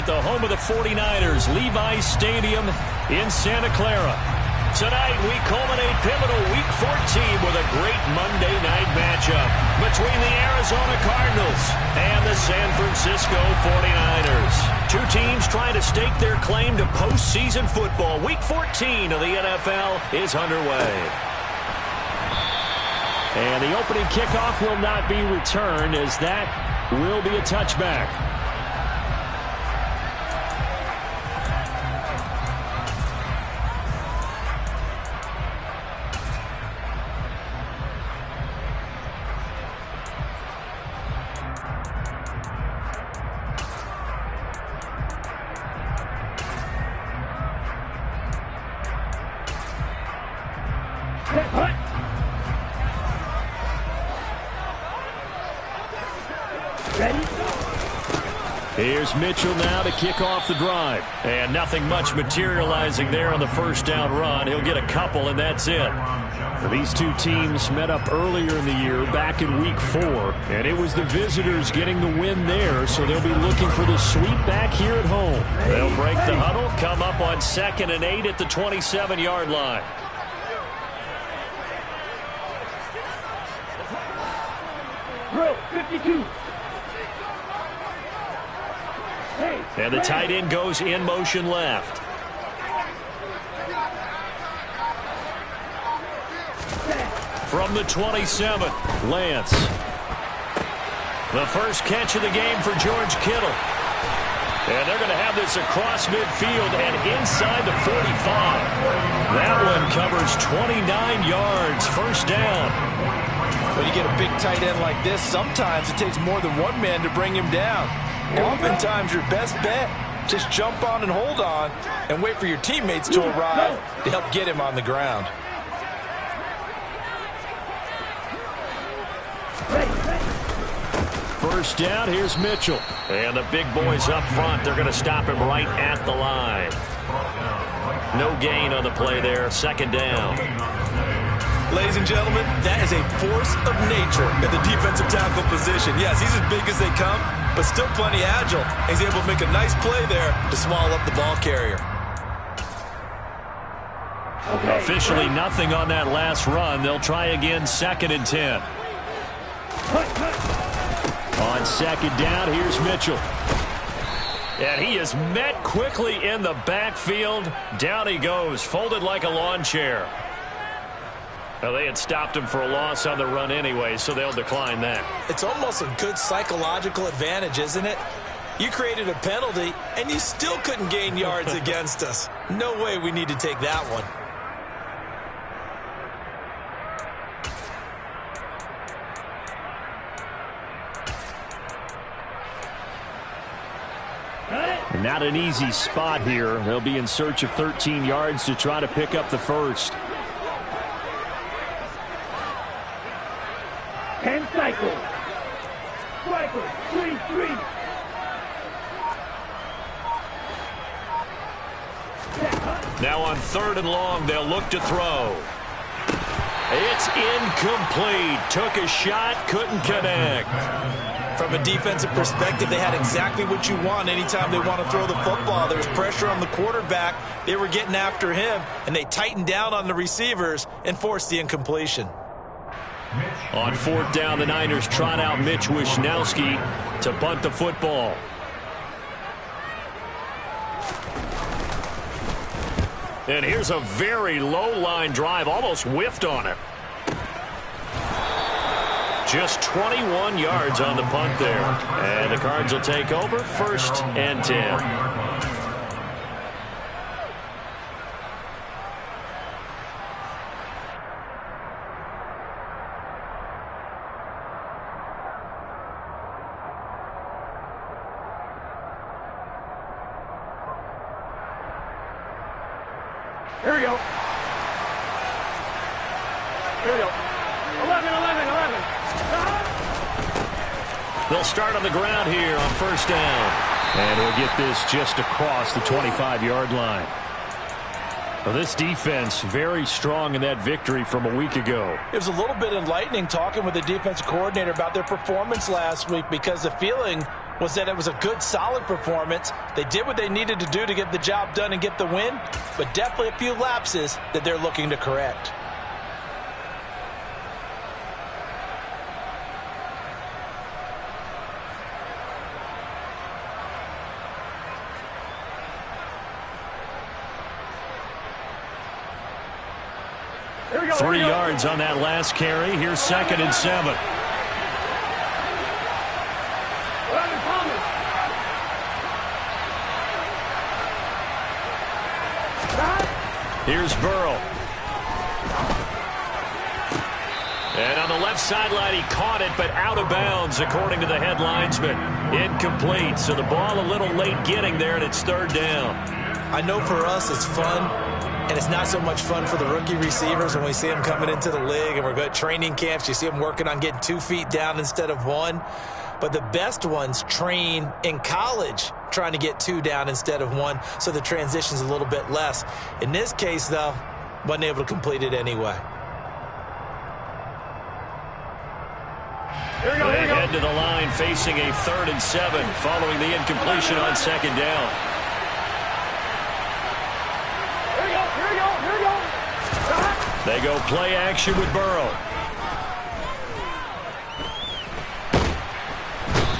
the home of the 49ers, Levi's Stadium in Santa Clara. Tonight, we culminate pivotal Week 14 with a great Monday night matchup between the Arizona Cardinals and the San Francisco 49ers. Two teams trying to stake their claim to postseason football. Week 14 of the NFL is underway. And the opening kickoff will not be returned, as that will be a touchback. Here's Mitchell now to kick off the drive. And nothing much materializing there on the first down run. He'll get a couple, and that's it. These two teams met up earlier in the year, back in Week 4. And it was the visitors getting the win there, so they'll be looking for the sweep back here at home. They'll break the huddle, come up on 2nd and 8 at the 27-yard line. Drill 52. And the tight end goes in motion left. From the 27, Lance. The first catch of the game for George Kittle. And they're going to have this across midfield and inside the 45. That one covers 29 yards, first down. When you get a big tight end like this, sometimes it takes more than one man to bring him down. Oftentimes, your best bet, just jump on and hold on and wait for your teammates to arrive to help get him on the ground. First down, here's Mitchell. And the big boys up front, they're going to stop him right at the line. No gain on the play there, second down. Ladies and gentlemen, that is a force of nature at the defensive tackle position. Yes, he's as big as they come, but still plenty agile. He's able to make a nice play there to swallow up the ball carrier. Officially nothing on that last run. They'll try again, 2nd and 10. On second down, here's Mitchell. And he is met quickly in the backfield. Down he goes, folded like a lawn chair. Well, they had stopped him for a loss on the run anyway, so they'll decline that. It's almost a good psychological advantage, isn't it? You created a penalty, and you still couldn't gain yards against us. No way we need to take that one. Not an easy spot here. They'll be in search of 13 yards to try to pick up the first. 10 cycles. Cycle 3-3. Now on 3rd and long, they'll look to throw. It's incomplete. Took a shot, couldn't connect. From a defensive perspective, they had exactly what you want anytime they want to throw the football. There was pressure on the quarterback. They were getting after him, and they tightened down on the receivers and forced the incompletion. On 4th down, the Niners trot out Mitch Wishnowski to punt the football. And here's a very low-line drive, almost whiffed on it. Just 21 yards on the punt there. And the Cards will take over, 1st and 10. Here we go. Here we go. 11. They'll start on the ground here on 1st down. And he'll get this just across the 25-yard line. Well, this defense very strong in that victory from a week ago. It was a little bit enlightening talking with the defensive coordinator about their performance last week, because the feeling was that it was a good, solid performance. They did what they needed to do to get the job done and get the win, but definitely a few lapses that they're looking to correct. Here we go. 3 yards on that last carry. Here's 2nd and 7. Here's Burrow. And on the left sideline, he caught it, but out of bounds, according to the head linesman. Incomplete, so the ball a little late getting there, and it's 3rd down. I know for us it's fun, and it's not so much fun for the rookie receivers when we see them coming into the league and we're going to training camps. You see them working on getting 2 feet down instead of 1. But the best ones train in college trying to get 2 down instead of 1, so the transition's a little bit less. In this case, though, wasn't able to complete it anyway. Here we go. They head to the line facing a 3rd and 7 following the incompletion on 2nd down. Here we go. Here we go. Here we go. They go play action with Burrow.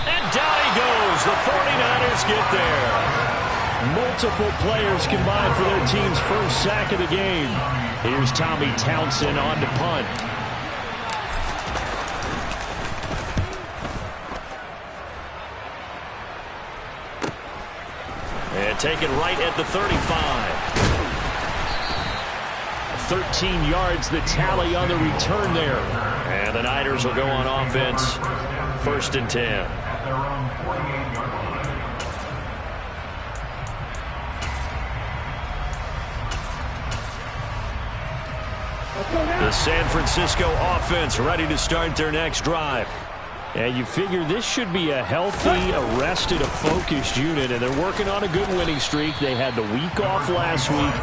And down he goes. The 49ers get there. Multiple players combined for their team's first sack of the game. Here's Tommy Townsend on to punt. And take it right at the 35. 13 yards the tally on the return there. And the Niners will go on offense. 1st and 10. The San Francisco offense ready to start their next drive. And you figure this should be a healthy, arrested, a focused unit, and they're working on a good winning streak. They had the week off last week.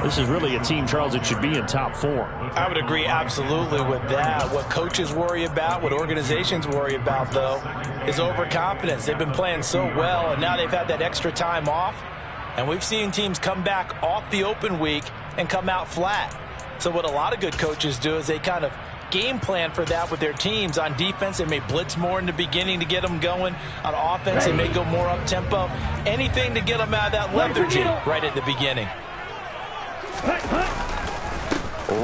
This is really a team, Charles, that should be in top 4. I would agree absolutely with that. What coaches worry about, what organizations worry about, though, is overconfidence. They've been playing so well, and now they've had that extra time off. And we've seen teams come back off the open week and come out flat. So what a lot of good coaches do is they kind of game plan for that with their teams. On defense, they may blitz more in the beginning to get them going. On offense, they may go more up-tempo. Anything to get them out of that lethargy right at the beginning.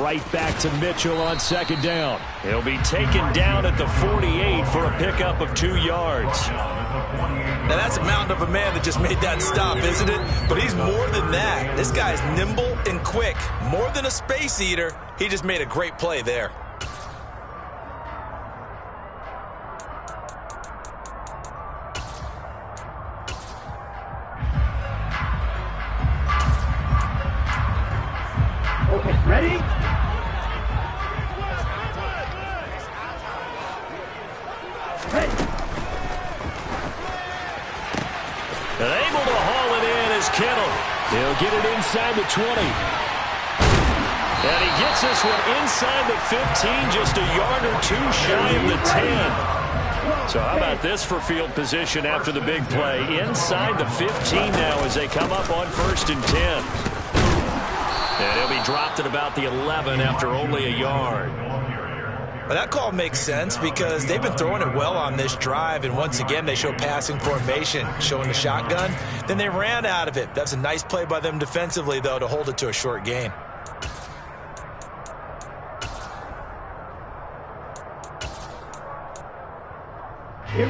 Right back to Mitchell on 2nd down. He'll be taken down at the 48 for a pickup of 2 yards. Now that's a mountain of a man that just made that stop, isn't it? But he's more than that. This guy's nimble and quick. More than a space eater. He just made a great play there. Okay, ready? And able to haul it in is Kittle. He'll get it inside the 20. And he gets this one inside the 15, just a yard or 2 shy of the 10. So how about this for field position after the big play? Inside the 15 now as they come up on 1st and 10. And he'll be dropped at about the 11 after only a yard. Well, that call makes sense because they've been throwing it well on this drive, and once again they show passing formation, showing the shotgun. Then they ran out of it. That's a nice play by them defensively, though, to hold it to a short gain.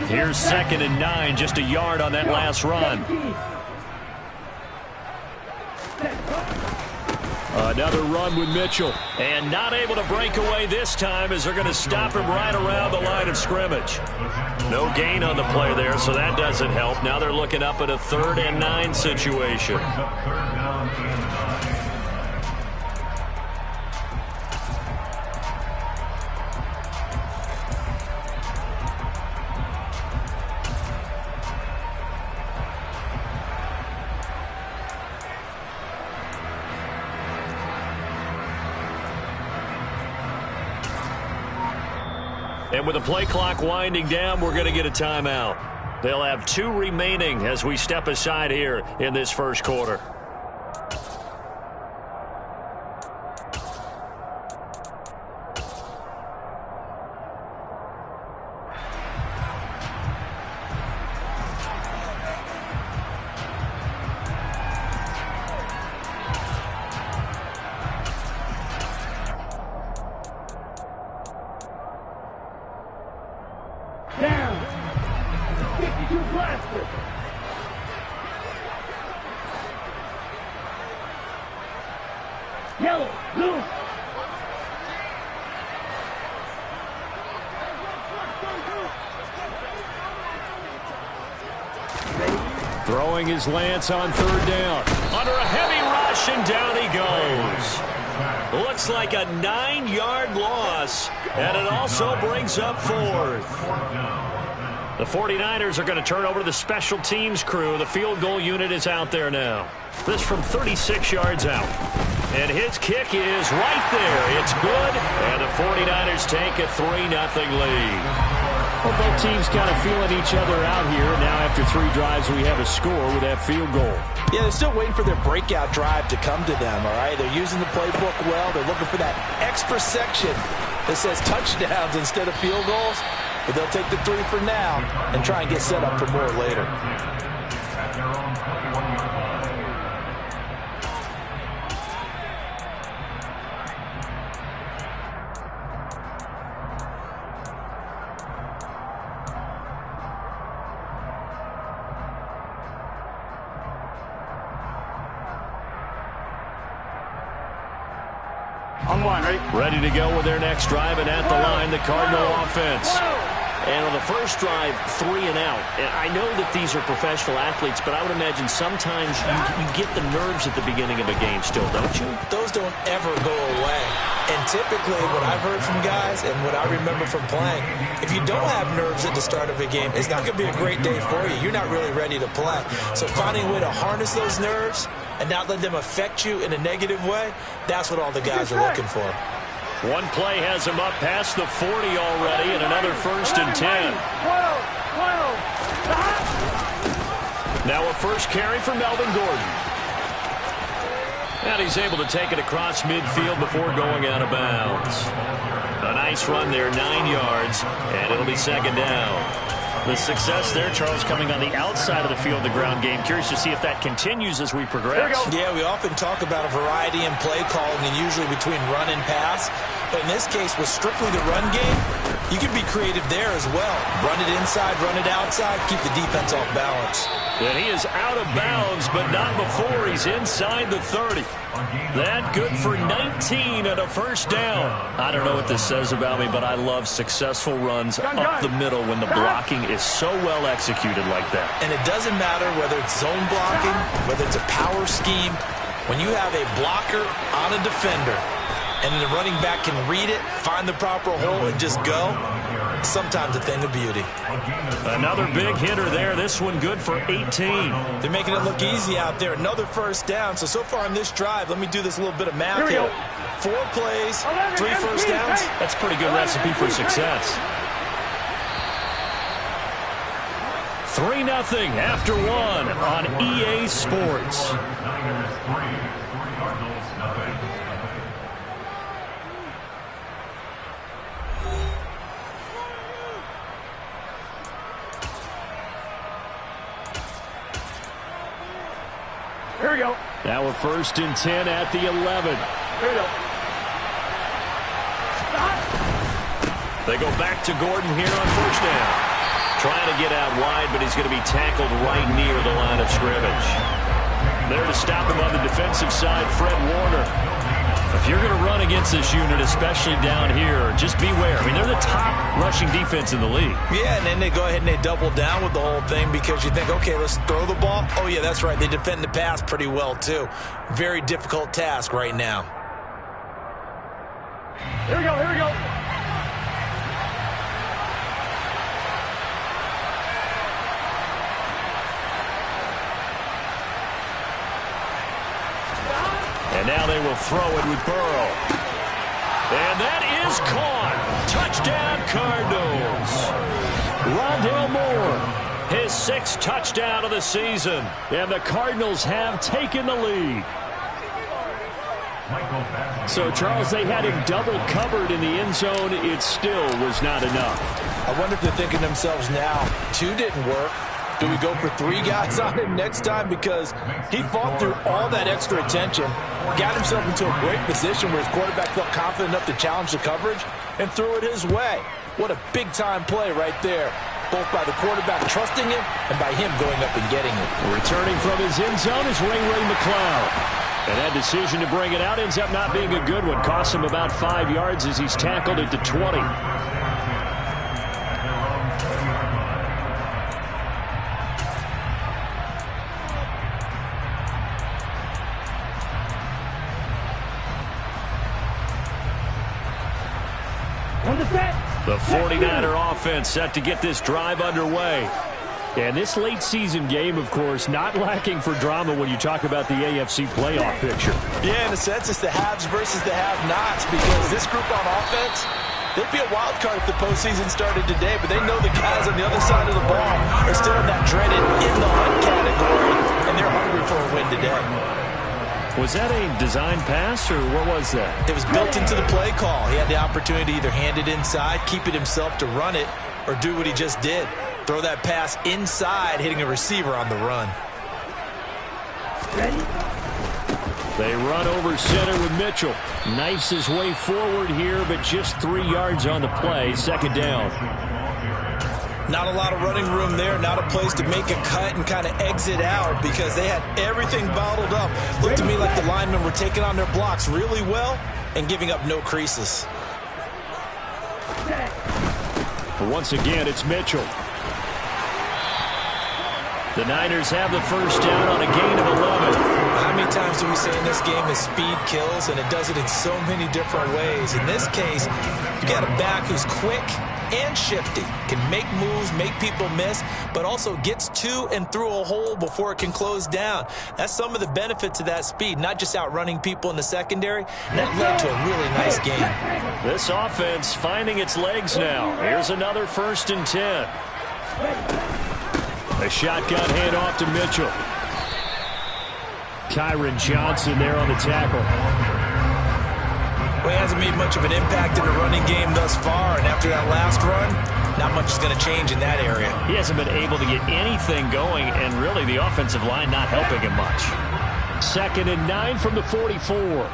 Here's 2nd and 9, just a yard on that last run. Another run with Mitchell. And not able to break away this time as they're going to stop him right around the line of scrimmage. No gain on the play there, so that doesn't help. Now they're looking up at a 3rd and 9 situation. And with the play clock winding down, we're going to get a timeout. They'll have 2 remaining as we step aside here in this first quarter. Yellow, blue. Throwing his lance on 3rd down. Under a heavy rush, and down he goes. Looks like a 9-yard loss, and it also brings up 4th. The 49ers are going to turn over to the special teams crew. The field goal unit is out there now. This from 36 yards out. And his kick is right there. It's good, and the 49ers take a 3-0 lead. Well, both teams kind of feeling each other out here. Now after 3 drives, we have a score with that field goal. Yeah, they're still waiting for their breakout drive to come to them, all right? They're using the playbook well. They're looking for that extra section that says touchdowns instead of field goals. But they'll take the 3 for now and try and get set up for more later. On 1, Ready to go with their next drive, and at the line, the Cardinal offense. And on the first drive, 3 and out. And I know that these are professional athletes, but I would imagine sometimes you get the nerves at the beginning of a game still, don't you? Those don't ever go away. And typically what I've heard from guys and what I remember from playing, if you don't have nerves at the start of a game, it's not going to be a great day for you. You're not really ready to play. So finding a way to harness those nerves and not let them affect you in a negative way, that's what all the guys are looking for. One play has him up past the 40 already, and another 1st and 10. Now a first carry for Melvin Gordon. And he's able to take it across midfield before going out of bounds. A nice run there, 9 yards, and it'll be 2nd down. The success there, Charles, coming on the outside of the field, the ground game. Curious to see if that continues as we progress. Yeah, we often talk about a variety in play calling and usually between run and pass. But in this case, with strictly the run game, you can be creative there as well. Run it inside, run it outside, keep the defense off balance. And he is out of bounds, but not before he's inside the 30. That good for 19 and a 1st down. I don't know what this says about me, but I love successful runs up the middle when the blocking is so well executed like that. And it doesn't matter whether it's zone blocking, whether it's a power scheme. When you have a blocker on a defender and the running back can read it, find the proper hole, and just go, sometimes a thing of beauty. Another big hitter there. This one good for 18. They're making it look easy out there. Another 1st down. So far in this drive, let me do this little bit of math here. 4 plays, 3 first downs. That's a pretty good recipe for success. 3-0 after 1 on EA Sports. Here we go. Now a 1st and 10 at the 11. Here we go. They go back to Gordon here on 1st down. Trying to get out wide, but he's going to be tackled right near the line of scrimmage. There to stop him on the defensive side, Fred Warner. If you're going to run against this unit, especially down here, just beware. I mean, they're the top rushing defense in the league. Yeah, and then they go ahead and they double down with the whole thing because you think, okay, let's throw the ball. Oh, yeah, that's right. They defend the pass pretty well, too. Very difficult task right now. Here we go, here we go. And now they will throw it with Burrow. And that is caught. Touchdown, Cardinals. Rondale Moore, his 6th touchdown of the season. And the Cardinals have taken the lead. So, Charles, they had him double covered in the end zone. It still was not enough. I wonder if they're thinking to themselves now, 2 didn't work. Do we go for 3 guys on him next time? Because he fought through all that extra attention, got himself into a great position where his quarterback felt confident enough to challenge the coverage and threw it his way. What a big-time play right there, both by the quarterback trusting him and by him going up and getting it. Returning from his end zone is Ray McCloud. And that decision to bring it out ends up not being a good one. Costs him about 5 yards as he's tackled at the 20. The 49er offense set to get this drive underway. And this late season game, of course, not lacking for drama when you talk about the AFC playoff picture. Yeah, in a sense, it's the haves versus the have-nots, because this group on offense, they'd be a wild card if the postseason started today, but they know the guys on the other side of the ball are still in that dreaded in-the-hunt category, and they're hungry for a win today. Was that a design pass, or what was that? It was built into the play call. He had the opportunity to either hand it inside, keep it himself to run it, or do what he just did. Throw that pass inside, hitting a receiver on the run. They run over center with Mitchell. Knifes his way forward here, but just 3 yards on the play. 2nd down. Not a lot of running room there. Not a place to make a cut and kind of exit out because they had everything bottled up. Looked to me like the linemen were taking on their blocks really well and giving up no creases. Once again, it's Mitchell. The Niners have the 1st down on a gain of 11. How many times do we say in this game that speed kills, and it does it in so many different ways? In this case, you got a back who's quick and shifty, can make moves, make people miss, but also gets to and through a hole before it can close down. That's some of the benefits of that speed, not just outrunning people in the secondary. And that led to a really nice game. This offense finding its legs now. Here's another 1st and 10. A shotgun handoff to Mitchell. Kyron Johnson there on the tackle. Well, he hasn't made much of an impact in the running game thus far, and after that last run, not much is going to change in that area. He hasn't been able to get anything going, and really the offensive line not helping him much. 2nd and 9 from the 44.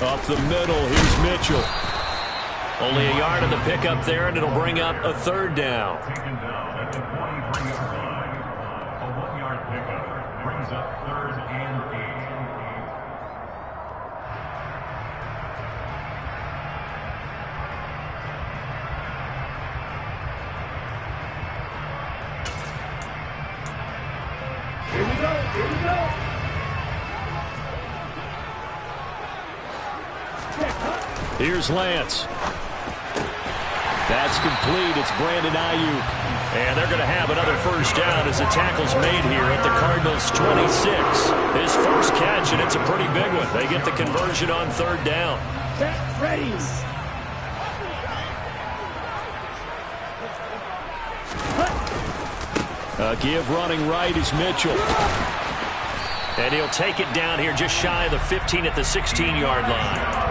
Up the middle, here's Mitchell. Only a yard on the pickup there, and it'll bring up a 3rd down. Taken down at the 23-yard line. A 1-yard pickup brings up 3rd and 8. Here we go. Here we go. Here's Lance. That's complete. It's Brandon Ayuk. And they're going to have another 1st down as the tackle's made here at the Cardinals' 26. His first catch, and it's a pretty big one. They get the conversion on 3rd down. Ready. Give running right is Mitchell. And he'll take it down here just shy of the 15 at the 16-yard line.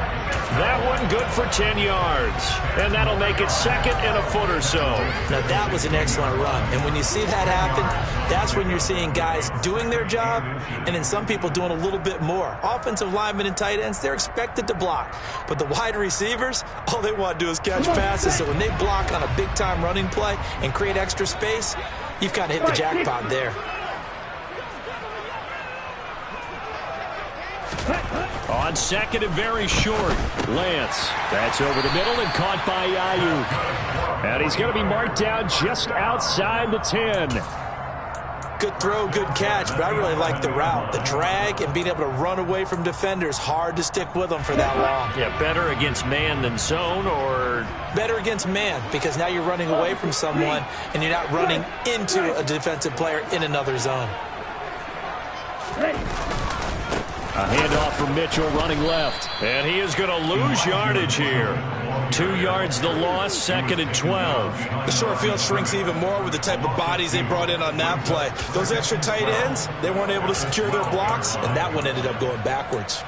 That one good for 10 yards. And that'll make it 2nd and a foot or so. Now, that was an excellent run. And when you see that happen, that's when you're seeing guys doing their job and then some people doing a little bit more. Offensive linemen and tight ends, they're expected to block. But the wide receivers, all they want to do is catch passes. So when they block on a big-time running play and create extra space, you've kind of hit the jackpot there. On 2nd and very short, Lance. That's over the middle and caught by Ayuk. And he's going to be marked down just outside the 10. Good throw, good catch, but I really like the route. The drag and being able to run away from defenders, hard to stick with them for that long. Yeah, better against man than zone, or? Better against man, because now you're running away from someone and you're not running into a defensive player in another zone. A handoff from Mitchell running left. And he is going to lose yardage here. 2 yards the loss, 2nd and 12. The short field shrinks even more with the type of bodies they brought in on that play. Those extra tight ends, they weren't able to secure their blocks, and that one ended up going backwards.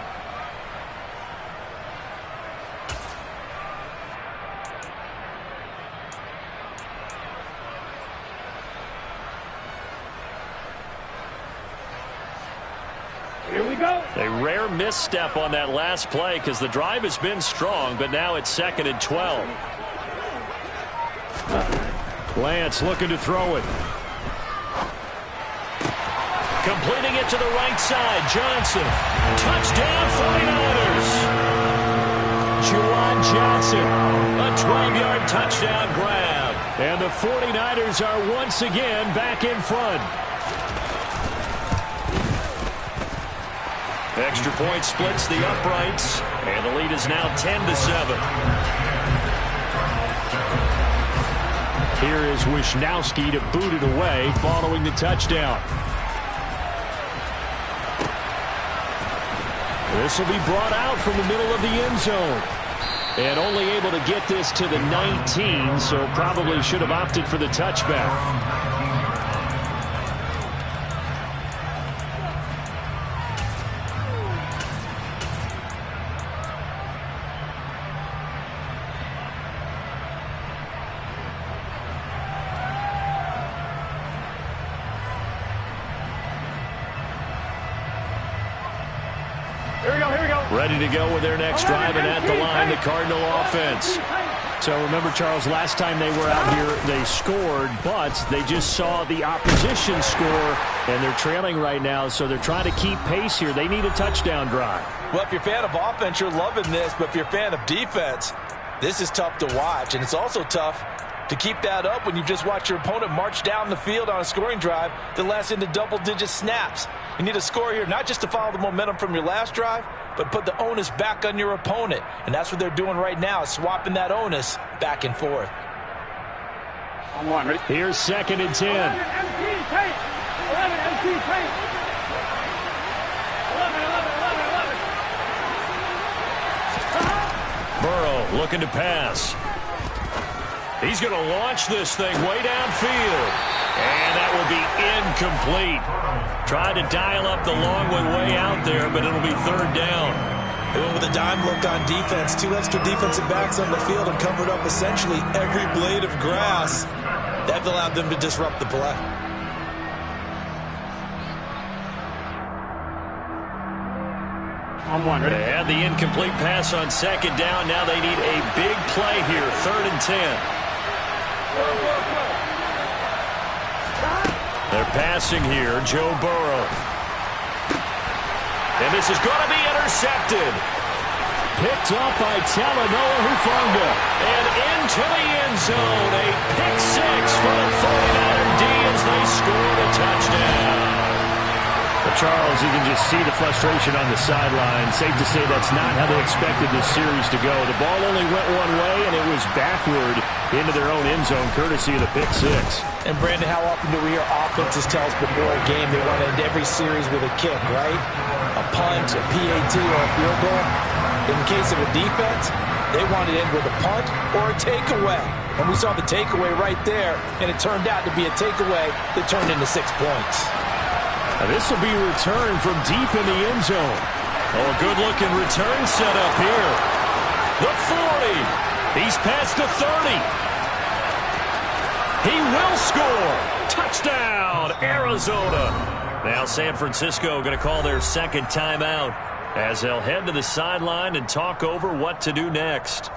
Here we go. A rare misstep on that last play because the drive has been strong, but now it's 2nd and 12. Lance looking to throw it. Completing it to the right side. Johnson. Touchdown 49ers. Juwan Johnson. A 12-yard touchdown grab. And the 49ers are once again back in front. Extra point splits the uprights, and the lead is now 10-7. Here is Wisnowski to boot it away following the touchdown. This will be brought out from the middle of the end zone. And only able to get this to the 19, so probably should have opted for the touchback. Ready to go with their next drive, and at the line, the Cardinal offense. So remember, Charles, last time they were out here, they scored, but they just saw the opposition score, and they're trailing right now, so they're trying to keep pace here. They need a touchdown drive. Well, if you're a fan of offense, you're loving this, but if you're a fan of defense, this is tough to watch, and it's also tough to keep that up when you just watch your opponent march down the field on a scoring drive that lasts into double-digit snaps. You need a score here, not just to follow the momentum from your last drive, but put the onus back on your opponent. And that's what they're doing right now, swapping that onus back and forth. Here's 2nd and 10. 11 MC tape. 11. Burrow looking to pass. He's going to launch this thing way downfield. And that will be incomplete. Tried to dial up the long one way out there, but it'll be 3rd down. They went with a dime look on defense. 2 extra defensive backs on the field and covered up essentially every blade of grass. That allowed them to disrupt the play. They had the incomplete pass on 2nd down. Now they need a big play here. 3rd and 10. They're passing here, Joe Burrow. And this is going to be intercepted. Picked up by Talanoa Hufanga. And into the end zone. A pick 6 for the 49er D as they score the touchdown. But Charles, you can just see the frustration on the sideline. Safe to say that's not how they expected this series to go. The ball only went one way, and it was backward into their own end zone, courtesy of the pick 6. And, Brandon, how often do we hear offenses tell us before a game they want to end every series with a kick, right? A punt, a PAT, or a field goal. In the case of a defense, they wanted to end with a punt or a takeaway. And we saw the takeaway right there, and it turned out to be a takeaway that turned into 6 points. Now this will be returned from deep in the end zone. Oh, a good-looking return set up here. The 40. He's past the 30. He will score. Touchdown, Arizona. Now San Francisco going to call their 2nd timeout as they'll head to the sideline and talk over what to do next.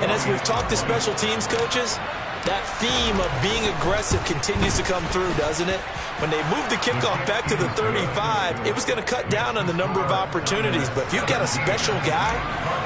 And as we've talked to special teams coaches, that theme of being aggressive continues to come through, doesn't it? When they moved the kickoff back to the 35, it was going to cut down on the number of opportunities. But if you've got a special guy,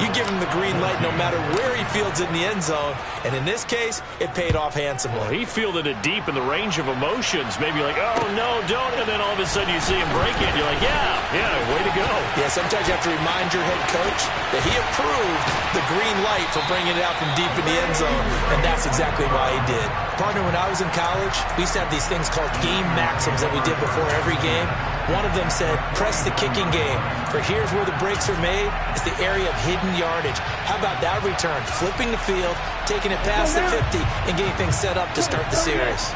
you give him the green light no matter where he fields in the end zone. And in this case, it paid off handsomely. Well, he fielded it deep in the range of emotions. Maybe like, oh, no, don't. And then all of a sudden you see him break it. You're like, yeah, way to go. Yeah, sometimes you have to remind your head coach that he approved the green light for bringing it out from deep in the end zone. And that's exactly why he did. Partner, when I was in college, we used to have these things called game maxims that we did before every game. One of them said, press the kicking game. For here's where the breaks are made. It's the area of hidden yardage. How about that return? Flipping the field, taking it past the 50, and getting things set up to start the series.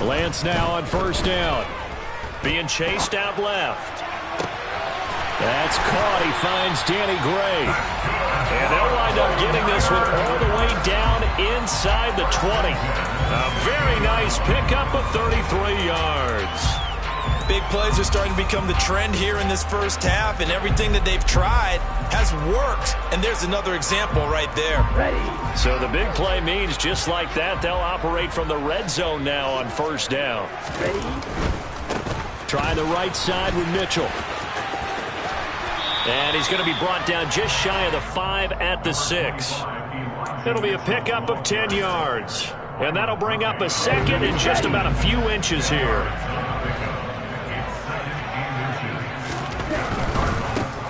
Lance now on first down. Being chased out left. That's caught. He finds Danny Gray. And they'll wind up getting this one all the way down inside the 20. A very nice pickup of 33 yards. Big plays are starting to become the trend here in this first half, and everything that they've tried has worked. And there's another example right there. So the big play means just like that, they'll operate from the red zone now on first down. Try the right side with Mitchell. And he's going to be brought down just shy of the 5 at the 6. It'll be a pickup of 10 yards. And that'll bring up a second and just about a few inches here.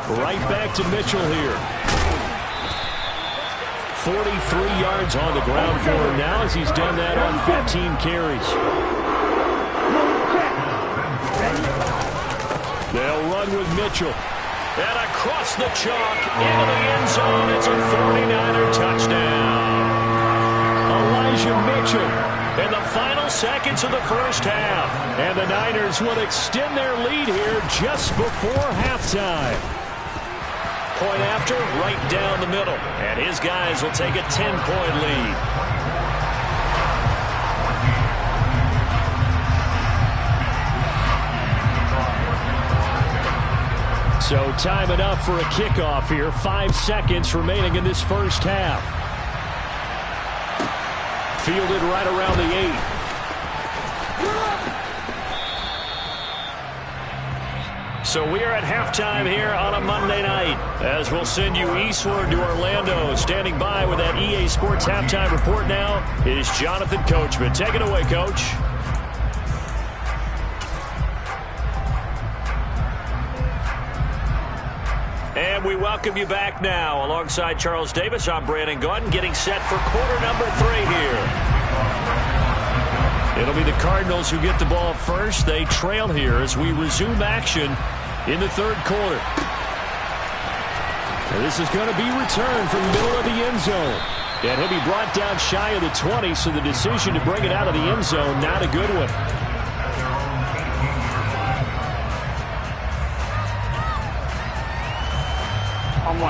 Right back to Mitchell here. 43 yards on the ground for him now as he's done that on 15 carries. They'll run with Mitchell. And across the chalk into the end zone. It's a 49er touchdown. Elijah Mitchell in the final seconds of the first half. And the Niners will extend their lead here just before halftime. Point after, right down the middle. And his guys will take a 10-point lead. So time enough for a kickoff here. 5 seconds remaining in this first half. Fielded right around the 8. So we are at halftime here on a Monday night as we'll send you eastward to Orlando. Standing by with that EA Sports halftime report now is Jonathan Coachman. Take it away, Coach. And we welcome you back now. Alongside Charles Davis, I'm Brandon Gaudin, getting set for quarter number 3 here. It'll be the Cardinals who get the ball first. They trail here as we resume action in the third quarter. And this is going to be returned from the middle of the end zone. And he'll be brought down shy of the 20, so the decision to bring it out of the end zone, not a good one.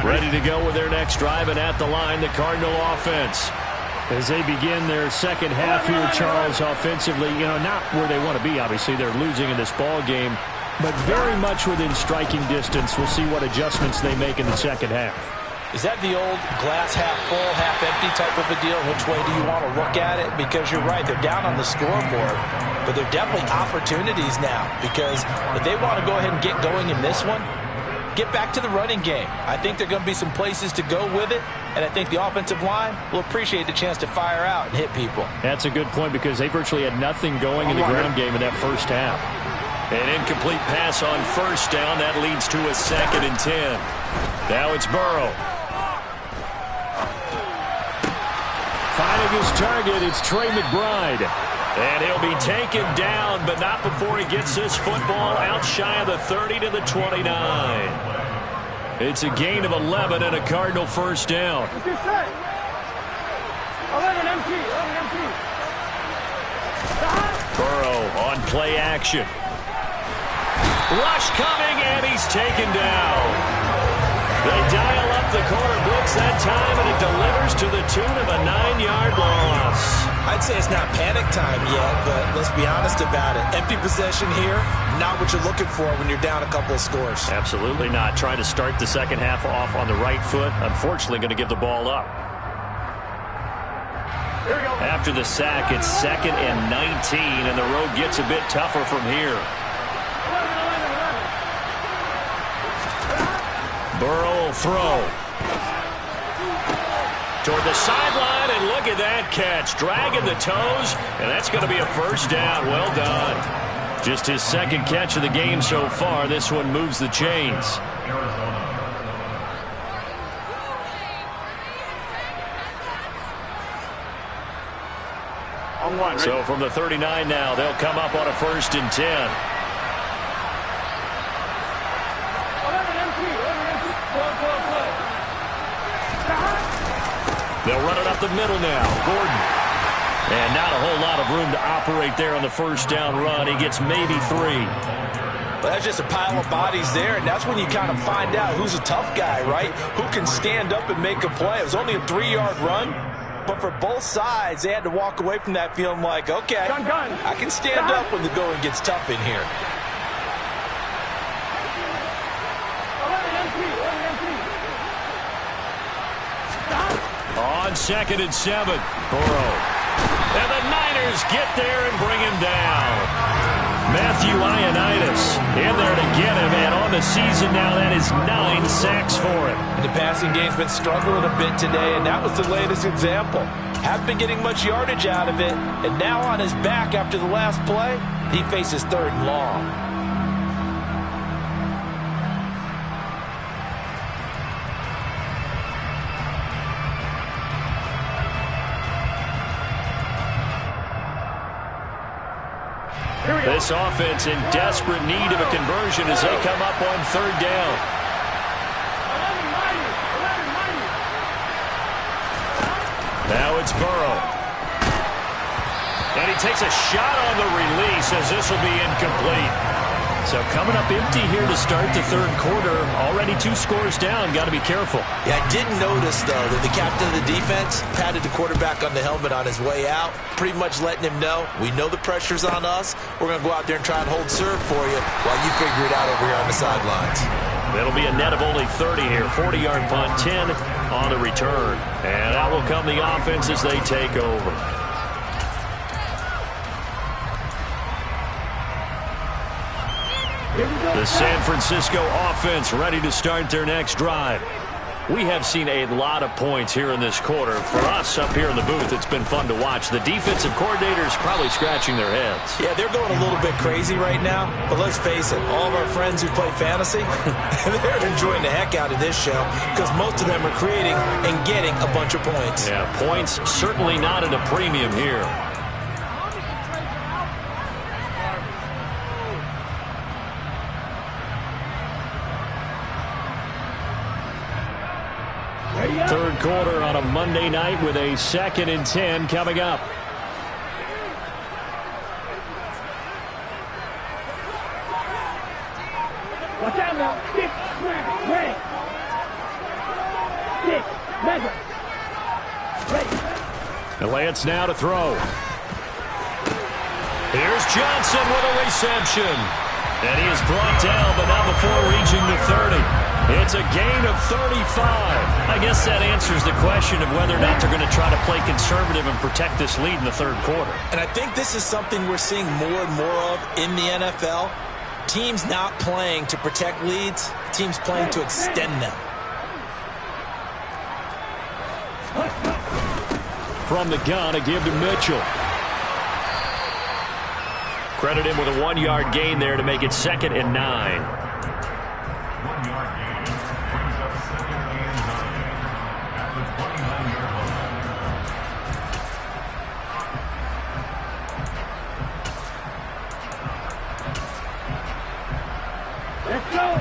Ready to go with their next drive, and at the line, the Cardinal offense. As they begin their second half here, Charles, offensively, not where they want to be, obviously. They're losing in this ball game, but very much within striking distance. We'll see what adjustments they make in the second half. Is that the old glass half full, half empty type of a deal? Which way do you want to look at it? Because you're right, they're down on the scoreboard, but they're definitely opportunities now, because if they want to go ahead and get going in this one, get back to the running game. I think there are going to be some places to go with it, and I think the offensive line will appreciate the chance to fire out and hit people. That's a good point, because they virtually had nothing going in the ground game in that first half. An incomplete pass on first down. That leads to a 2nd and 10. Now it's Burrow. Finding his target, it's Trey McBride. And he'll be taken down, but not before he gets this football out shy of the 30 to the 29. It's a gain of 11 and a Cardinal first down. Burrow on play action. Rush coming, and he's taken down. They dial up the corner blitz that time, and it delivers to the tune of a 9-yard loss. I'd say it's not panic time yet, but let's be honest about it. Empty possession here, not what you're looking for when you're down a couple of scores. Absolutely not. Trying to start the second half off on the right foot. Unfortunately, going to give the ball up. After the sack, it's 2nd and 19, and the road gets a bit tougher from here. Burrow will throw. Toward the sideline, and look at that catch. Dragging the toes, and that's going to be a first down. Well done. Just his second catch of the game so far. This one moves the chains. So from the 39 now, they'll come up on a 1st and 10. They'll run it up the middle now. Gordon. And not a whole lot of room to operate there on the 1st down run. He gets maybe 3. But that's just a pile of bodies there, and that's when you kind of find out who's a tough guy, right? Who can stand up and make a play. It was only a 3-yard run, but for both sides, they had to walk away from that feeling like, okay, I can stand up when the going gets tough in here. On 2nd and 7, Burrow. And the Niners get there and bring him down. Matthew Ioannidis in there to get him, and on the season now, that is 9 sacks for him. And the passing game's been struggling a bit today, and that was the latest example. Haven't been getting much yardage out of it, and now on his back after the last play, he faces 3rd and long. This offense in desperate need of a conversion as they come up on 3rd down. Now it's Burrow. And he takes a shot on the release as this will be incomplete. So coming up empty here to start the 3rd quarter. Already 2 scores down. Got to be careful. Yeah, I did notice, though, that the captain of the defense patted the quarterback on the helmet on his way out, pretty much letting him know, we know the pressure's on us. We're going to go out there and try and hold serve for you while you figure it out over here on the sidelines. It'll be a net of only 30 here. 40-yard punt, 10 on the return. And out will come the offense as they take over. The San Francisco offense ready to start their next drive. We have seen a lot of points here in this quarter. For us up here in the booth, it's been fun to watch. The defensive coordinators probably scratching their heads. Yeah, they're going a little bit crazy right now. But let's face it, all of our friends who play fantasy, they're enjoying the heck out of this show because most of them are creating and getting a bunch of points. Yeah, points certainly not at a premium here. Third quarter on a Monday night with a 2nd and 10 coming up. Watch out now. 6, ready. 6, measure. Ready. And Lance now to throw. Here's Johnson with a reception. And he is brought down, but not before reaching the 30. It's a gain of 35. I guess that answers the question of whether or not they're going to try to play conservative and protect this lead in the 3rd quarter. And I think this is something we're seeing more and more of in the NFL. Teams not playing to protect leads, teams playing to extend them. From the gun, a give to Mitchell. Credit him with a 1-yard gain there to make it 2nd and 9. 1-yard gain brings up 2nd and 9 at the 29-yard Let's go.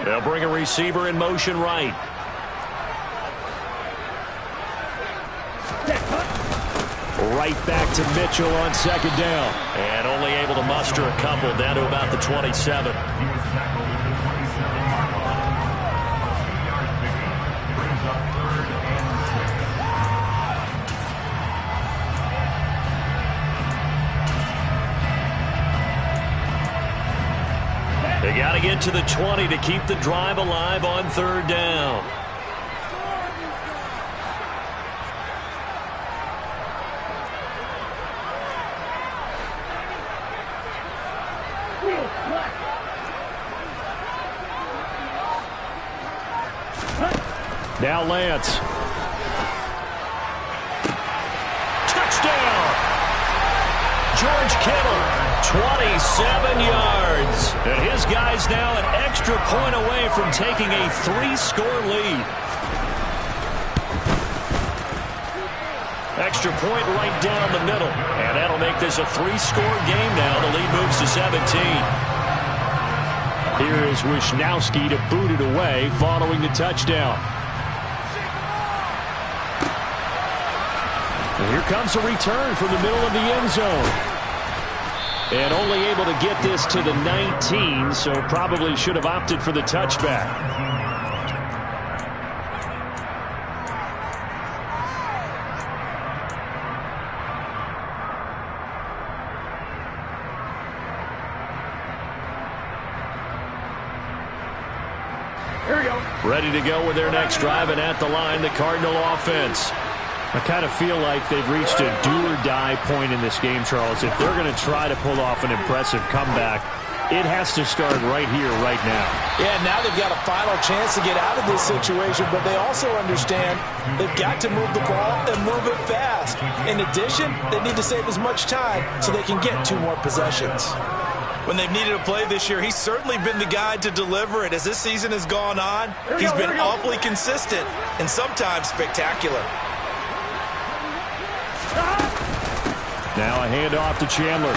They'll bring a receiver in motion right. Right back to Mitchell on 2nd down. And only able to muster a couple down to about the 27. He was tackled at the 27-yard line. 2-yard pickup brings up 3rd and 6. They got to get to the 20 to keep the drive alive on 3rd down. Now Lance. Touchdown! George Kittle, 27 yards. And his guy's now an extra point away from taking a 3-score lead. Extra point right down the middle. And that'll make this a 3-score game now. The lead moves to 17. Here is Wisnowski to boot it away following the touchdown. And here comes a return from the middle of the end zone. And only able to get this to the 19, so probably should have opted for the touchback. Ready to go with their next drive, and at the line, the Cardinal offense. I kind of feel like they've reached a do-or-die point in this game, Charles. If they're going to try to pull off an impressive comeback, it has to start right here, right now. Yeah, now they've got a final chance to get out of this situation, but they also understand they've got to move the ball and move it fast. In addition, they need to save as much time so they can get 2 more possessions. When they've needed a play this year, he's certainly been the guy to deliver it. As this season has gone on, he's been awfully consistent and sometimes spectacular. Now a handoff to Chandler.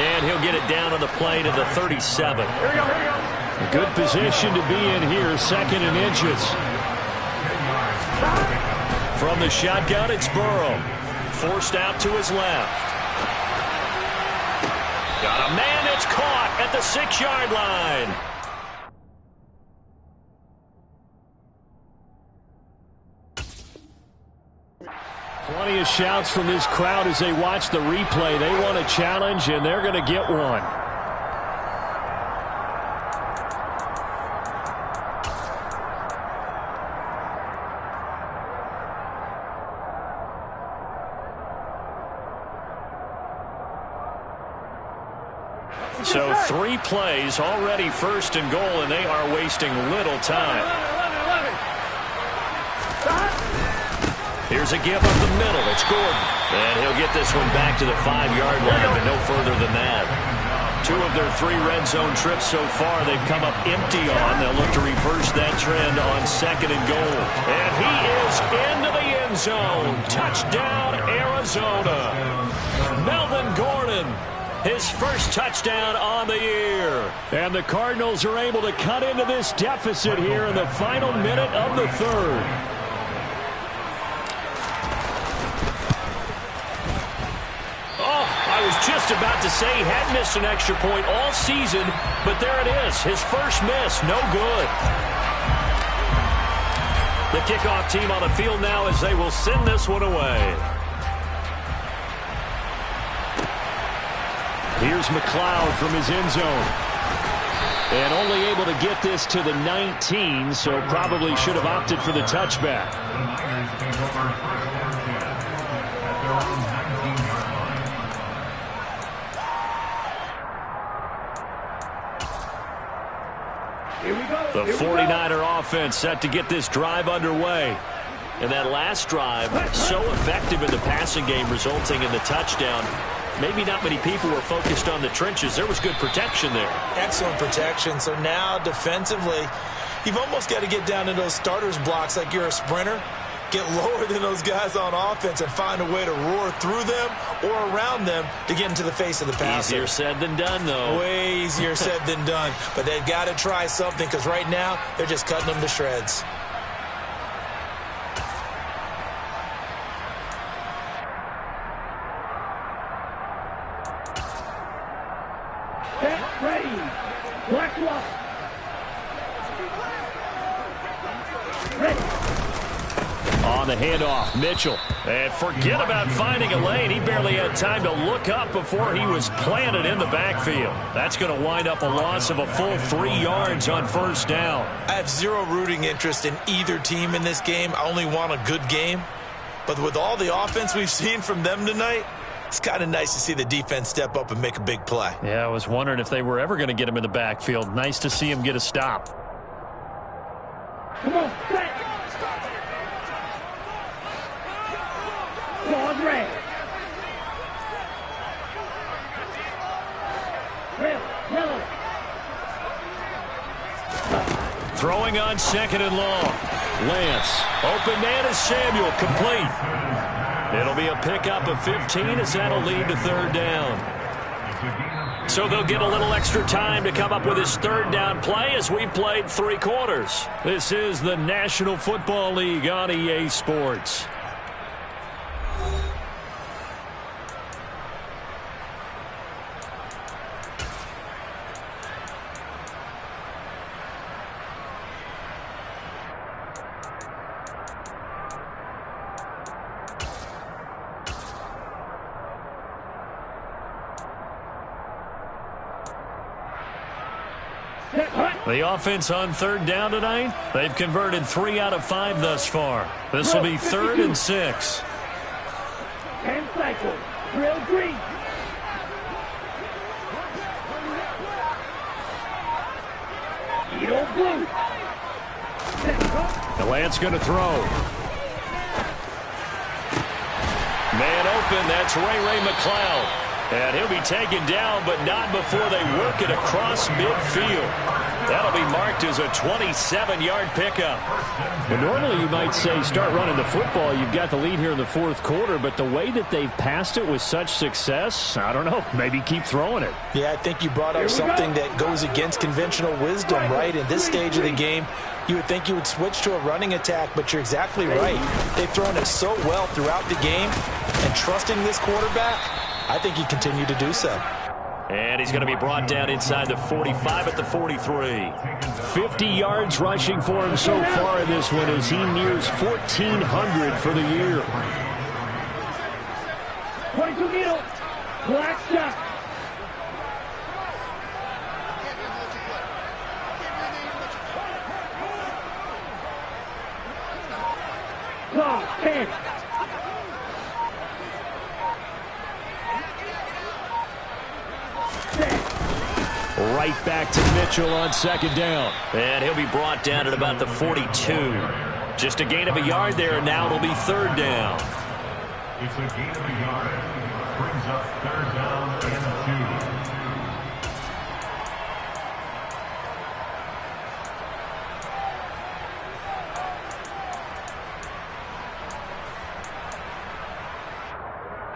And he'll get it down on the play to the 37. A good position to be in here, 2nd and inches. From the shotgun, it's Burrow. Forced out to his left. Got a man that's caught at the 6-yard line. Plenty of shouts from this crowd as they watch the replay. They want a challenge, and they're going to get one. So 3 plays, already 1st and goal, and they are wasting little time. Here's a give up the middle. It's Gordon. And he'll get this one back to the 5-yard line, but no further than that. 2 of their 3 red zone trips so far they've come up empty on. They'll look to reverse that trend on 2nd and goal. And he is into the end zone. Touchdown, Arizona. Melvin Gordon, his first touchdown on the year. And the Cardinals are able to cut into this deficit here in the final minute of the 3rd. I was just about to say he hadn't missed an extra point all season, but there it is. His first miss, no good. The kickoff team on the field now as they will send this one away. Here's McLeod from his end zone. And only able to get this to the 19, so probably should have opted for the touchback. The 49er offense set to get this drive underway. And that last drive, so effective in the passing game, resulting in the touchdown. Maybe not many people were focused on the trenches. There was good protection there. Excellent protection. So now defensively, you've almost got to get down to those starters blocks like you're a sprinter. Get lower than those guys on offense and find a way to roar through them or around them to get into the face of the passer. Easier said than done, though. Way easier said than done. But they've got to try something because right now they're just cutting them to shreds. Set, ready. Black lock. Ready. On the handoff, Mitchell. And forget about finding a lane. He barely had time to look up before he was planted in the backfield. That's going to wind up a loss of a full 3 yards on 1st down. I have zero rooting interest in either team in this game. I only want a good game. But with all the offense we've seen from them tonight, it's kind of nice to see the defense step up and make a big play. Yeah, I was wondering if they were ever going to get him in the backfield. Nice to see him get a stop. Come on, set. Ball's ready. throwing on 2nd and long. Lance, open man is Samuel, complete. It'll be a pickup of 15 as that'll lead to 3rd down. So they'll get a little extra time to come up with his 3rd down play as we've played 3 quarters. This is the National Football League on EA Sports. The offense on 3rd down tonight, they've converted 3 out of 5 thus far. This will be 3rd and 6. 10 cycles. Drill green. Edo blue. The Lance going to throw. Man open, that's Ray McCloud. And he'll be taken down, but not before they work it across midfield. That'll be marked as a 27-yard pickup. Well, normally you might say start running the football. You've got the lead here in the 4th quarter, but the way that they've passed it with such success, I don't know, maybe keep throwing it. Yeah, I think you brought up something that goes against conventional wisdom, right? In this stage of the game, you would think you would switch to a running attack, but you're exactly right. They've thrown it so well throughout the game, and trusting this quarterback, I think he continued to do so. And he's going to be brought down inside the 45 at the 43. 50 yards rushing for him so far in this one as he nears 1,400 for the year. 22 needle. Black shot. Long 10. Right back to Mitchell on 2nd down. And he'll be brought down at about the 42. Just a gain of a yard there, and now it'll be 3rd down. It's a gain of a yard. Brings up 3rd down and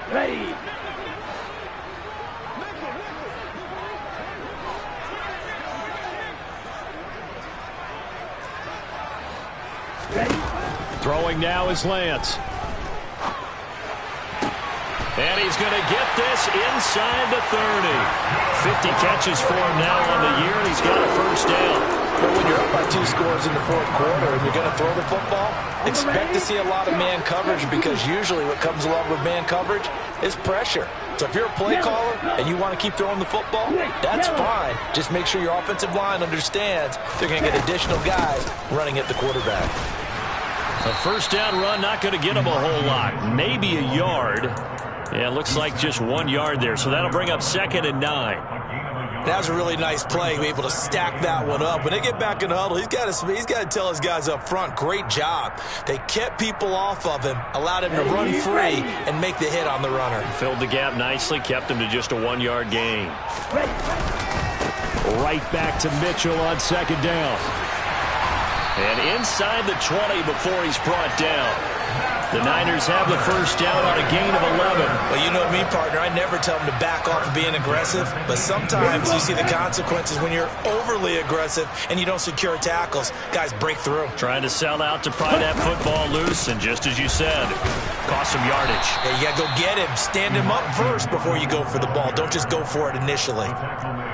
2. Ready. Throwing now is Lance. And he's going to get this inside the 30. 50 catches for him now on the year, and he's got a 1st down. But when you're up by 2 scores in the 4th quarter and you're going to throw the football, expect to see a lot of man coverage, because usually what comes along with man coverage is pressure. So if you're a play caller and you want to keep throwing the football, that's fine. Just make sure your offensive line understands they're going to get additional guys running at the quarterback. A 1st down run, not going to get him a whole lot. Maybe a yard. Yeah, it looks like just 1 yard there. So that'll bring up 2nd and 9. That was a really nice play, be able to stack that one up. When they get back in the huddle, he's got to tell his guys up front, great job. They kept people off of him, allowed him to run free and make the hit on the runner. Filled the gap nicely, kept him to just a 1-yard gain. Right back to Mitchell on 2nd down. And inside the 20 before he's brought down. The Niners have the 1st down on a gain of 11. Well, you know me, partner. I never tell them to back off of being aggressive, but sometimes you see the consequences when you're overly aggressive and you don't secure tackles. Guys break through. Trying to sell out to pry that football loose, and just as you said, cost some yardage. Yeah, you got to go get him. Stand him up first before you go for the ball. Don't just go for it initially.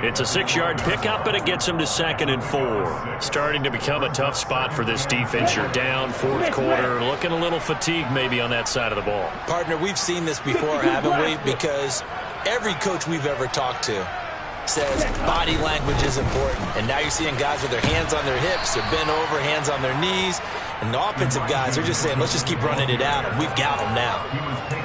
It's a 6-yard pickup, and it gets him to 2nd and 4. Starting to become a tough spot for this defense. You're down 4th quarter, looking a little fatigued maybe on that side of the ball. Partner, we've seen this before, haven't we? Because every coach we've ever talked to says body language is important. And now you're seeing guys with their hands on their hips, they're bent over, hands on their knees. And the offensive guys are just saying, let's just keep running it at him. We've got him now.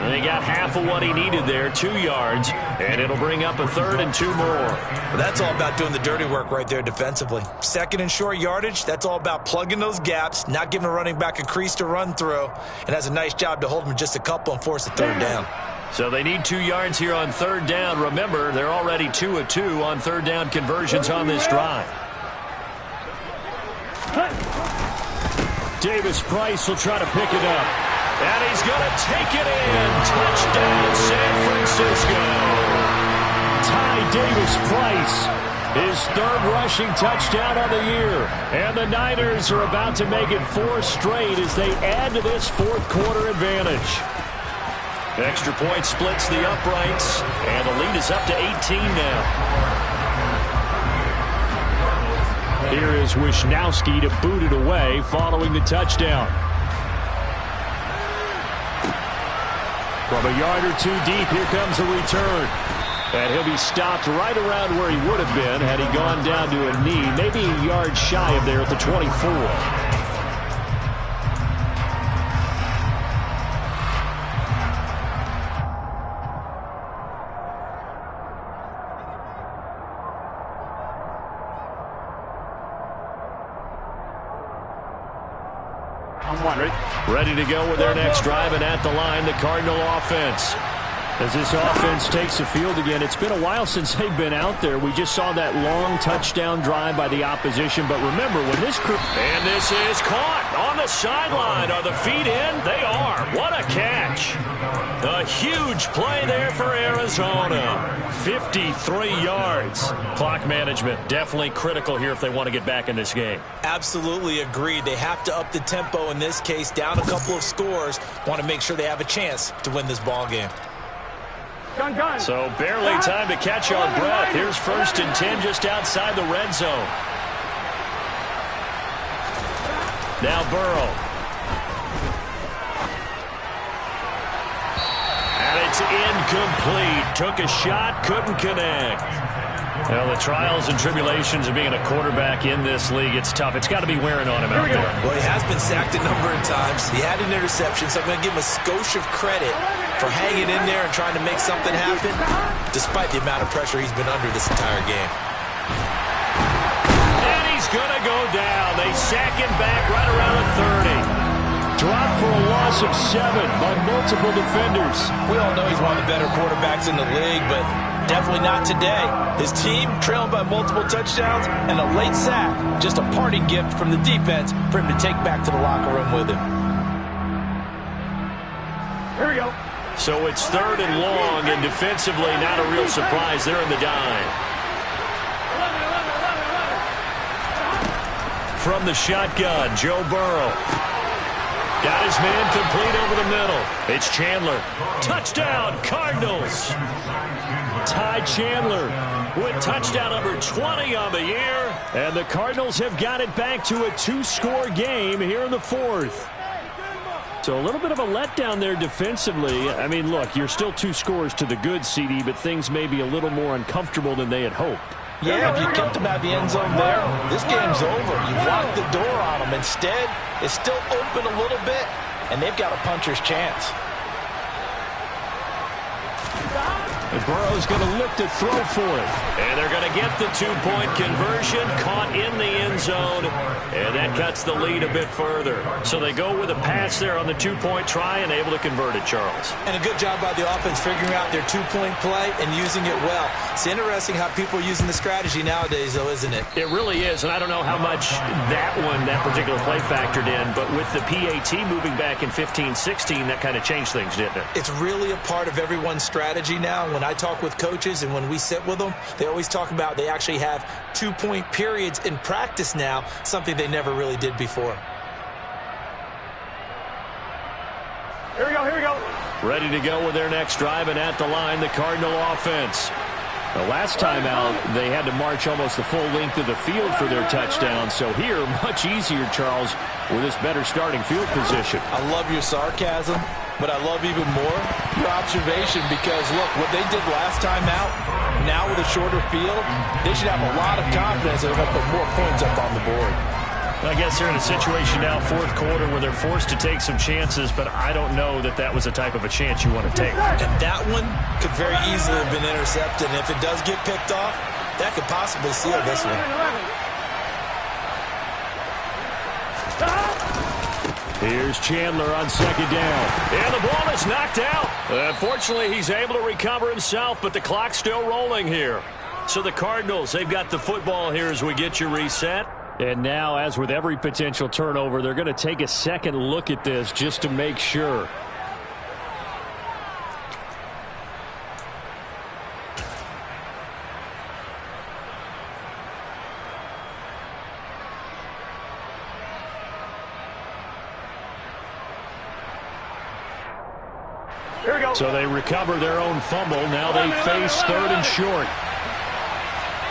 And they got half of what he needed there, 2 yards, and it'll bring up a 3rd and 2 more. Well, that's all about doing the dirty work right there defensively. 2nd and short yardage, that's all about plugging those gaps, not giving a running back a crease to run through, and has a nice job to hold him just a couple and force a 3rd down. So they need 2 yards here on 3rd down. Remember, they're already 2 of 2 on 3rd down conversions on this drive. Davis-Price will try to pick it up. And he's going to take it in. Touchdown, San Francisco. Ty Davis-Price, his third rushing touchdown on the year. And the Niners are about to make it 4 straight as they add to this fourth quarter advantage. Extra point splits the uprights, and the lead is up to 18 now. Here is Wisnowski to boot it away following the touchdown. From a yard or two deep, here comes a return. And he'll be stopped right around where he would have been had he gone down to a knee, maybe a yard shy of there at the 24. Ready to go with their next drive, and at the line, the Cardinal offense. As this offense takes the field again, it's been a while since they've been out there. We just saw that long touchdown drive by the opposition. But remember, when this crew... And this is caught on the sideline. Are the feet in? They are. What a catch. A huge play there for Arizona. 53 yards. Clock management definitely critical here if they want to get back in this game. Absolutely agreed. They have to up the tempo in this case. Down a couple of scores. Want to make sure they have a chance to win this ball game. So barely time to catch our breath. Here's 1st and 10 just outside the red zone. Now Burrow. And it's incomplete. Took a shot, couldn't connect. Well, the trials and tribulations of being a quarterback in this league, it's tough. It's got to be wearing on him out there. Well, he has been sacked a number of times. He had an interception, so I'm going to give him a skosh of credit for hanging in there and trying to make something happen, despite the amount of pressure he's been under this entire game. And he's going to go down. They sack him back right around the 30. Dropped for a loss of 7 by multiple defenders. We all know he's one of the better quarterbacks in the league, but definitely not today. His team trailing by multiple touchdowns and a late sack. Just a parting gift from the defense for him to take back to the locker room with him. Here we go. So it's 3rd and long, and defensively not a real surprise. They're in the dime. From the shotgun, Joe Burrow. Got his man complete over the middle. It's Chandler. Touchdown, Cardinals. Ty Chandler with touchdown number 20 on the year. And the Cardinals have got it back to a 2-score game here in the 4th. So a little bit of a letdown there defensively. I mean, look, you're still 2 scores to the good, CD, but things may be a little more uncomfortable than they had hoped. Yeah, if you kept them out of the end zone there, this game's over. You've locked the door on them. Instead, it's still open a little bit, and they've got a puncher's chance. And Burrow's going to look to throw for it. And they're going to get the 2-point conversion, caught in the end zone, and that cuts the lead a bit further. So they go with a pass there on the 2-point try and able to convert it, Charles. And a good job by the offense figuring out their 2-point play and using it well. It's interesting how people are using the strategy nowadays, though, isn't it? It really is, and I don't know how much that particular play factored in, but with the PAT moving back in 15-16, that kind of changed things, didn't it? It's really a part of everyone's strategy now. When I talk with coaches and when we sit with them, they always talk about they actually have 2-point periods in practice now, something they never really did before. Here we go, here we go. Ready to go with their next drive, and at the line, the Cardinal offense. The last time out, they had to march almost the full length of the field for their touchdown. So here, much easier, Charles, with this better starting field position. I love your sarcasm, but I love even more your observation because, look, what they did last time out, now with a shorter field, they should have a lot of confidence they're going to put more points up on the board. I guess they're in a situation now, 4th quarter, where they're forced to take some chances, but I don't know that that was the type of a chance you want to take. And that one could very easily have been intercepted, and if it does get picked off, that could possibly seal this one. Here's Chandler on 2nd down. And the ball is knocked out. Unfortunately, he's able to recover himself, but the clock's still rolling here. So the Cardinals, they've got the football here as we get you reset. And now, as with every potential turnover, they're going to take a second look at this just to make sure. Here we go. So they recover their own fumble. Now they face third and short.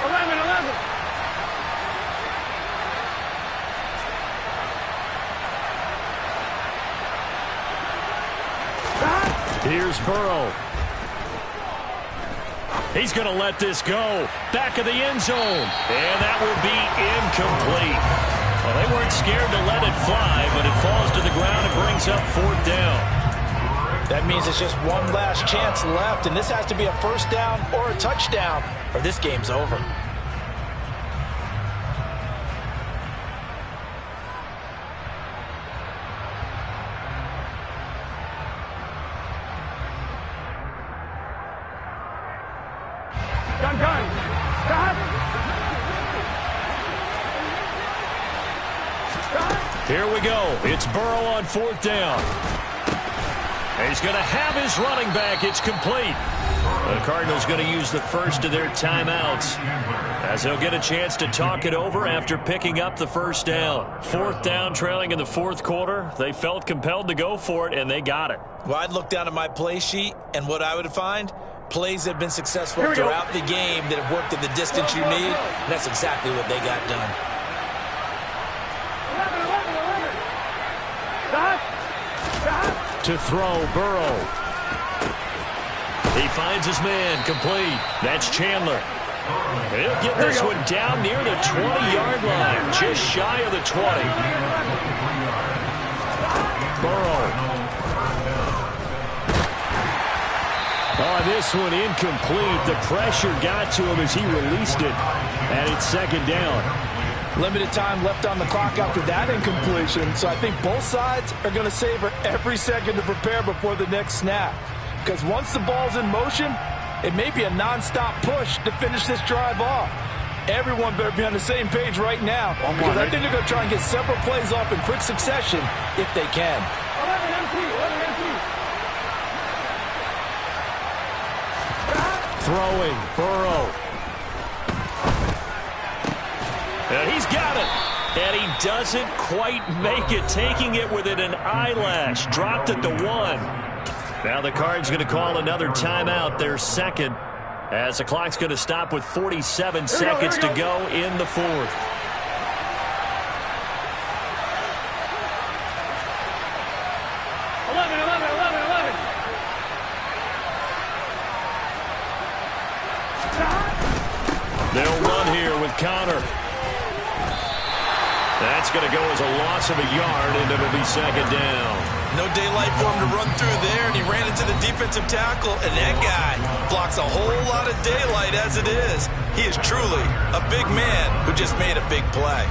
11. Here's Burrow. He's going to let this go. Back of the end zone. And that will be incomplete. Well, they weren't scared to let it fly, but it falls to the ground and brings up fourth down. That means it's just one last chance left, and this has to be a first down or a touchdown, or this game's over. Done. Here we go. It's Burrow on fourth down. He's going to have his running back. It's complete. The Cardinals going to use the first of their timeouts as they'll get a chance to talk it over after picking up the first down. Fourth down, trailing in the fourth quarter. They felt compelled to go for it, and they got it. Well, I'd look down at my play sheet, and what I would find, plays that have been successful throughout the game that have worked at the distance you need, and that's exactly what they got done. 11. To throw, Burrow. He finds his man, complete. That's Chandler. He'll get this one down near the 20-yard line, just shy of the 20. Burrow. Oh, this one incomplete. The pressure got to him as he released it, and it's second down. Limited time left on the clock after that incompletion, so I think both sides are going to savor every second to prepare before the next snap. Because once the ball's in motion, it may be a non-stop push to finish this drive off. Everyone better be on the same page right now, because I think they're going to try and get several plays off in quick succession if they can. 11 Throwing, Burrow. And he's got it. And he doesn't quite make it, taking it within an eyelash. Dropped it to 1. Now the Cards going to call another timeout, their second, as the clock's going to stop with 47 seconds to go in the fourth. They'll run here with Connor. That's going to go as a loss of a yard, and it'll be second down. No daylight for him to run through there, and he ran into the defensive tackle, and that guy blocks a whole lot of daylight as it is. He is truly a big man who just made a big play.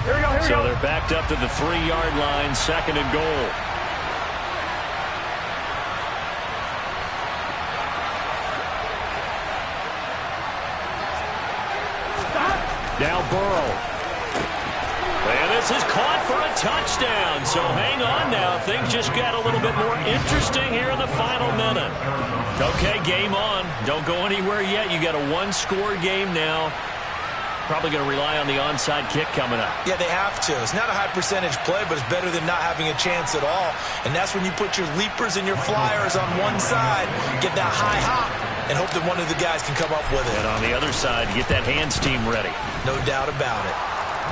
Here we go. So they're backed up to the 3-yard line, second and goal. Now Burrow. And this is caught for a touchdown. So hang on now. Things just got a little bit more interesting here in the final minute. Okay, game on. Don't go anywhere yet. You got a one-score game now. Probably going to rely on the onside kick coming up. Yeah, they have to. It's not a high percentage play, but it's better than not having a chance at all. And that's when you put your leapers and your flyers on one side, get that high hop, and hope that one of the guys can come up with it. And on the other side, get that hands team ready. No doubt about it.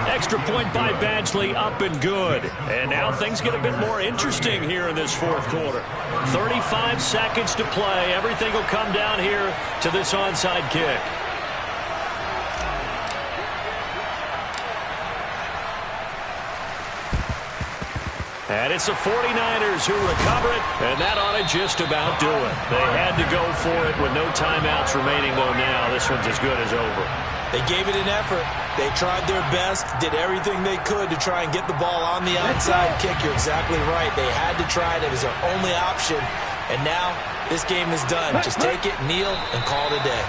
Extra point by Badgley, up and good. And now things get a bit more interesting here in this fourth quarter. 35 seconds to play. Everything will come down here to this onside kick. And it's the 49ers who recover it, and that ought to just about do it. They had to go for it with no timeouts remaining, though now this one's as good as over. They gave it an effort. They tried their best, did everything they could to try and get the ball on the onside kick. You're exactly right. They had to try it. It was their only option, And now, this game is done. Just take it, kneel, and call it a day.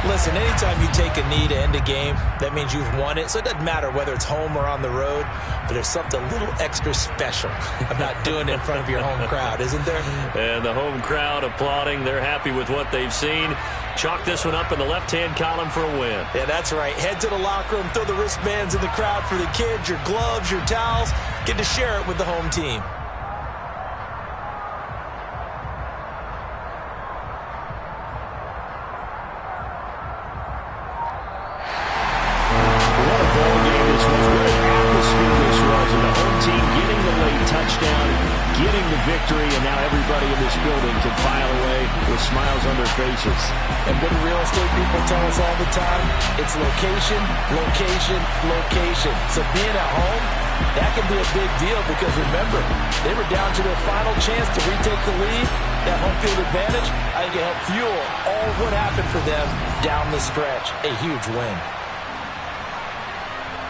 Listen, anytime you take a knee to end a game, that means you've won it. So it doesn't matter whether it's home or on the road, but there's something a little extra special about doing it in front of your home crowd, isn't there? And the home crowd applauding. They're happy with what they've seen. Chalk this one up in the left-hand column for a win. Yeah, that's right. Head to the locker room, throw the wristbands in the crowd for the kids, your gloves, your towels. Get to share it with the home team. Getting the victory, and now everybody in this building can file away with smiles on their faces. And what do real estate people tell us all the time? It's location, location, location. So being at home, that can be a big deal because remember, they were down to their final chance to retake the lead. That home field advantage, I think it helped fuel all what happened for them down the stretch. A huge win.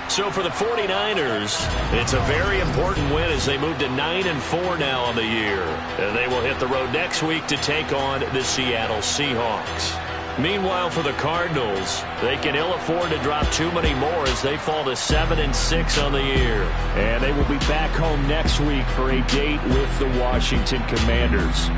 So for the 49ers, it's a very important win as they move to 9-4 now on the year. And they will hit the road next week to take on the Seattle Seahawks. Meanwhile, for the Cardinals, they can ill afford to drop too many more as they fall to 7-6 on the year. And they will be back home next week for a date with the Washington Commanders.